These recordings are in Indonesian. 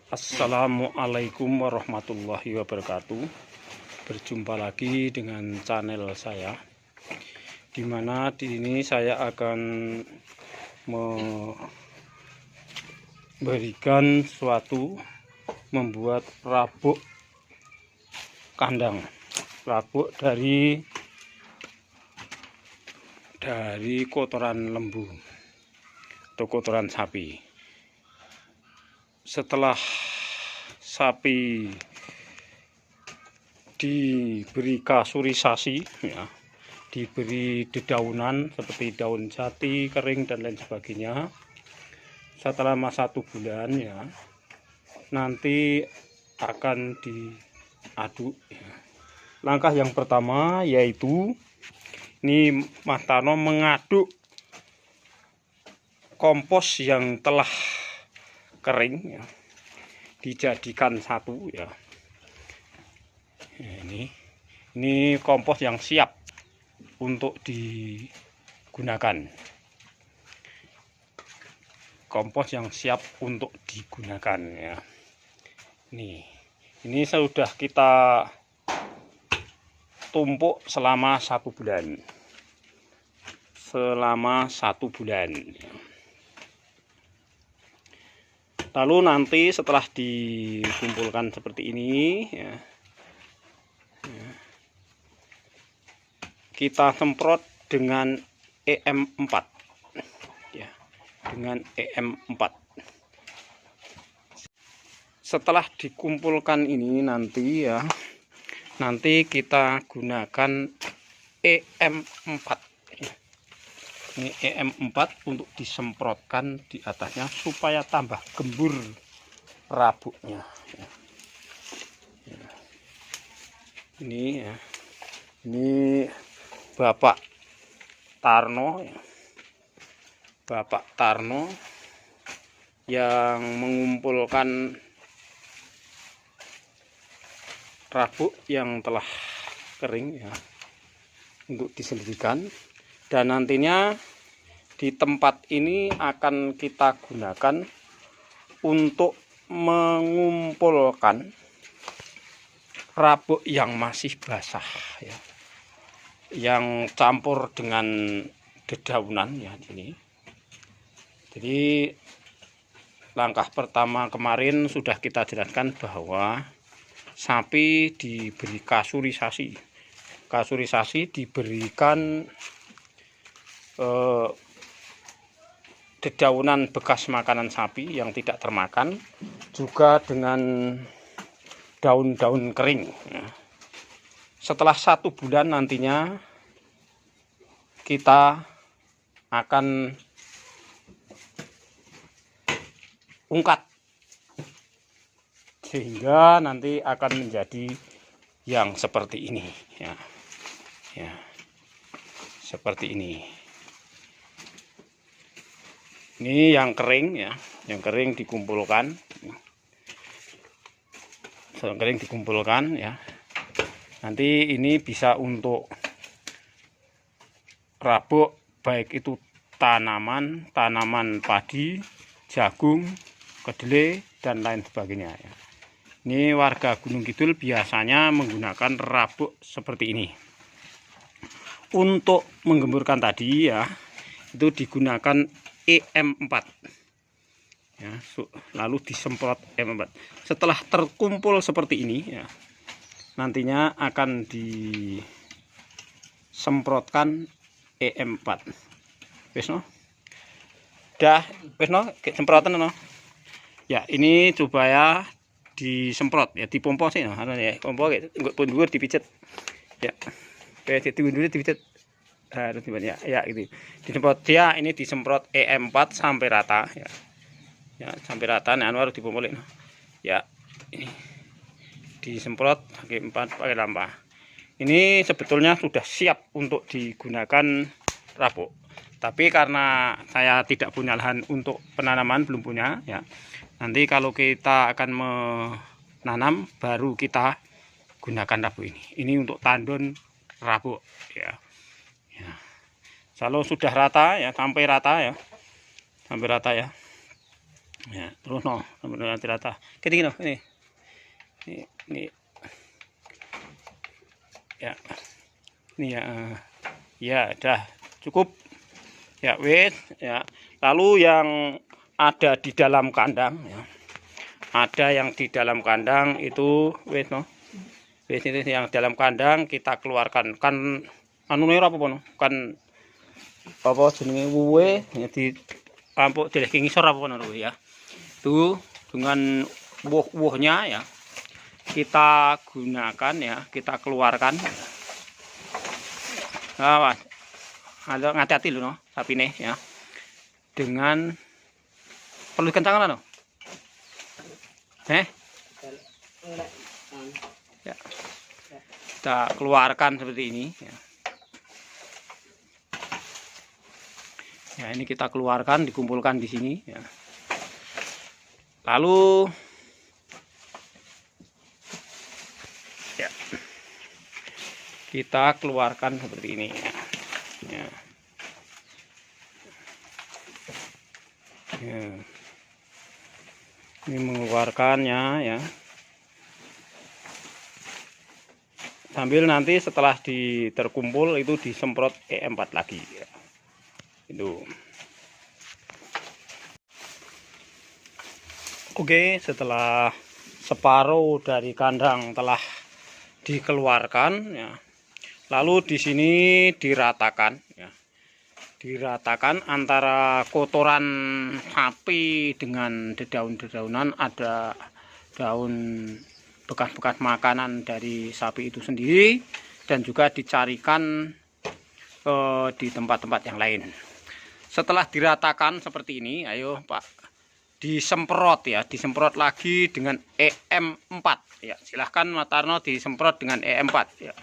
Assalamualaikum warahmatullahi wabarakatuh. Berjumpa lagi dengan channel saya, dimana di ini saya akan memberikan membuat rabuk kandang, rabuk dari kotoran lembu atau kotoran sapi. Setelah sapi diberi kasurisasi, ya, diberi dedaunan seperti daun jati kering dan lain sebagainya, setelah 1 bulan, ya, nanti akan diaduk, ya. Langkah yang pertama yaitu ini Mas Tarno mengaduk kompos yang telah kering, ya, dijadikan satu, ya. Ini kompos yang siap untuk digunakan. Kompos yang siap untuk digunakan, ya. Ini sudah kita tumpuk selama 1 bulan. Lalu nanti setelah dikumpulkan seperti ini, ya, kita semprot dengan EM4, ya, dengan EM4. Setelah dikumpulkan ini nanti, ya, nanti kita gunakan EM4. Ini EM4 untuk disemprotkan di atasnya supaya tambah gembur rabuknya, ya. Ini, ya, ini Bapak Tarno, ya. Bapak Tarno yang mengumpulkan rabuk yang telah kering, ya, untuk diselidikkan. Dan nantinya di tempat ini akan kita gunakan untuk mengumpulkan rabuk yang masih basah, ya, yang campur dengan dedaunan, ya. Jadi langkah pertama kemarin sudah kita jelaskan bahwa sapi diberi kasurisasi. Kasurisasi diberikan dedaunan bekas makanan sapi yang tidak termakan, juga dengan daun-daun kering, ya. Setelah 1 bulan nantinya kita akan ungkat sehingga nanti akan menjadi yang seperti ini, ya, ya, seperti ini. Ini yang kering, ya, yang kering dikumpulkan, ya. Nanti ini bisa untuk rabuk baik itu tanaman padi, jagung, kedelai dan lain sebagainya, ya. Ini warga Gunung Kidul biasanya menggunakan rabuk seperti ini. Untuk menggemburkan tadi, ya, itu digunakan EM4, ya, lalu disemprot EM4. Setelah terkumpul seperti ini, ya, nantinya akan disemprotkan EM4. Wis no? Dah, wis no, semprotan no. Ya, ini coba ya disemprot, ya, dipompo sih no, ya, pompo nggak pundur dipijet, ya. Oke, dulu dipijet. Harus ya gitu. Disemprot dia, ini disemprot EM4 sampai rata, ya. Ya, sampai rata, nah baru dipompo, ya. Ini disemprot pakai 4 pakai lampa. Ini sebetulnya sudah siap untuk digunakan rabuk. Tapi karena saya tidak punya lahan untuk penanaman, belum punya, ya. Nanti kalau kita akan menanam baru kita gunakan rabuk ini. Ini untuk tandon rabuk, ya. Ya. Kalau sudah rata, ya, sampai rata, ya. Sampai rata, ya. Ya, terus no, nanti rata. Ketinggi no, ini, ya, ini ya, ya, dah cukup. Ya, wes, ya. Lalu yang ada di dalam kandang, ya. Ada yang di dalam kandang itu, wes no, wes itu yang dalam kandang kita keluarkan kan, anu apa no, kan apa jenenge wuwe, ya di kampung jeleh ngisor apa no ya. Itu dengan woh-wohnya ya kita gunakan ya, kita keluarkan. Nah, ada ngati-hati loh no, sapi nih ya. Dengan perlu kencangan no. Ya. Kita keluarkan seperti ini ya. Ya, ini kita keluarkan, dikumpulkan di sini ya. Lalu ya, kita keluarkan seperti ini ya. Ya. Ya. Ini mengeluarkannya ya. Sambil nanti setelah terkumpul itu disemprot E4 lagi ya. Itu. Oke, setelah separuh dari kandang telah dikeluarkan ya. Lalu di sini diratakan ya. Diratakan antara kotoran sapi dengan dedaun-dedaunan, ada daun bekas-bekas makanan dari sapi itu sendiri, dan juga dicarikan di tempat-tempat yang lain. Setelah diratakan seperti ini, ayo Pak, disemprot ya, disemprot lagi dengan EM4 ya. Silahkan Matarno disemprot dengan EM4 ya.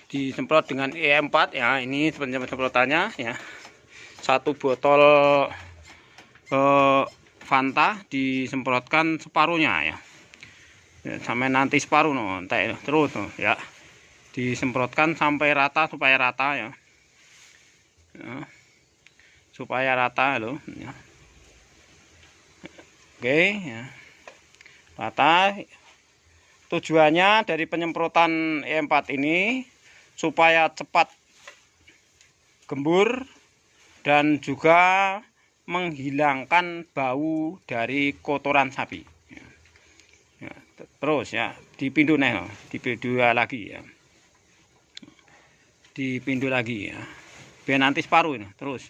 Disemprot dengan EM4 ya. Ini semprotannya ya. 1 botol Fanta disemprotkan separuhnya ya. Sampai nanti separuh no, terus no, ya. Disemprotkan sampai rata, supaya rata ya. Ya. Supaya rata loh ya. Oke ya. Rata. Tujuannya dari penyemprotan E4 ini supaya cepat gembur dan juga menghilangkan bau dari kotoran sapi ya. Terus ya dipindu nih, dipindu lagi ya, dipindu lagi ya, biar nanti separuh ini terus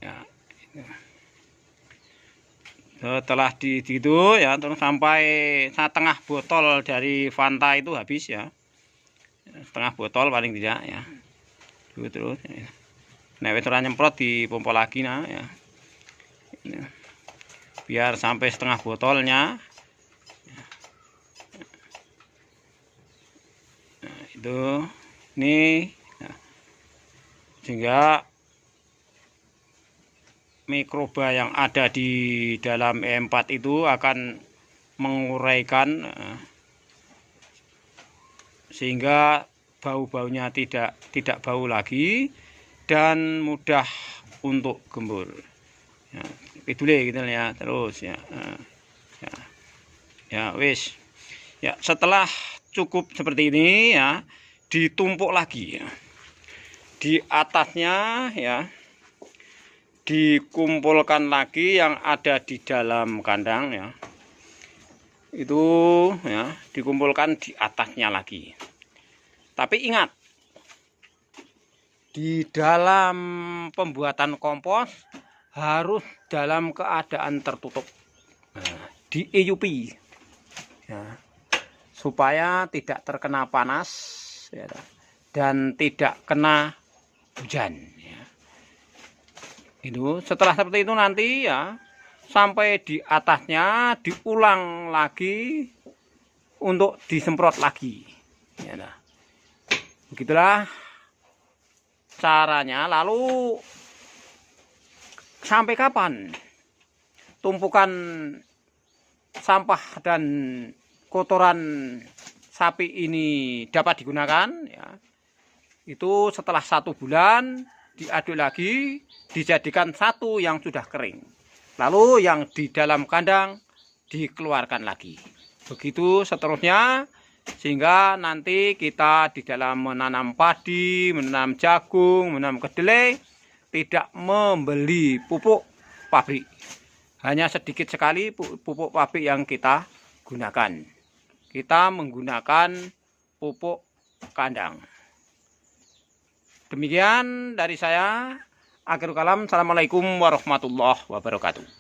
ya. Setelah itu ya, terus sampai setengah botol dari Fanta itu habis ya, setengah botol paling tidak ya. Terus nah wis ora nyemprot dipompa lagi nah ya. Biar sampai setengah botolnya. Nah, itu nih ya. Sehingga mikroba yang ada di dalam E4 itu akan menguraikan sehingga bau-baunya tidak bau lagi dan mudah untuk gembur ya. Itu gitu ya. Terus ya, ya, ya wis ya. Setelah cukup seperti ini ya, ditumpuk lagi ya. Di atasnya ya dikumpulkan lagi yang ada di dalam kandang ya. Itu ya dikumpulkan di atasnya lagi. Tapi ingat, di dalam pembuatan kompos harus dalam keadaan tertutup, di EUP ya, supaya tidak terkena panas ya, dan tidak kena hujan ya. Itu setelah seperti itu nanti ya, sampai di atasnya diulang lagi untuk disemprot lagi ya. Nah, begitulah caranya. Lalu sampai kapan tumpukan sampah dan kotoran sapi ini dapat digunakan ya? Itu setelah 1 bulan diaduk lagi, dijadikan satu yang sudah kering. Lalu yang di dalam kandang dikeluarkan lagi. Begitu seterusnya, sehingga nanti kita di dalam menanam padi, menanam jagung, menanam kedelai, tidak membeli pupuk pabrik. Hanya sedikit sekali pupuk pabrik yang kita gunakan. Kita menggunakan pupuk kandang. Demikian dari saya. Akhirul kalam. Assalamualaikum warahmatullahi wabarakatuh.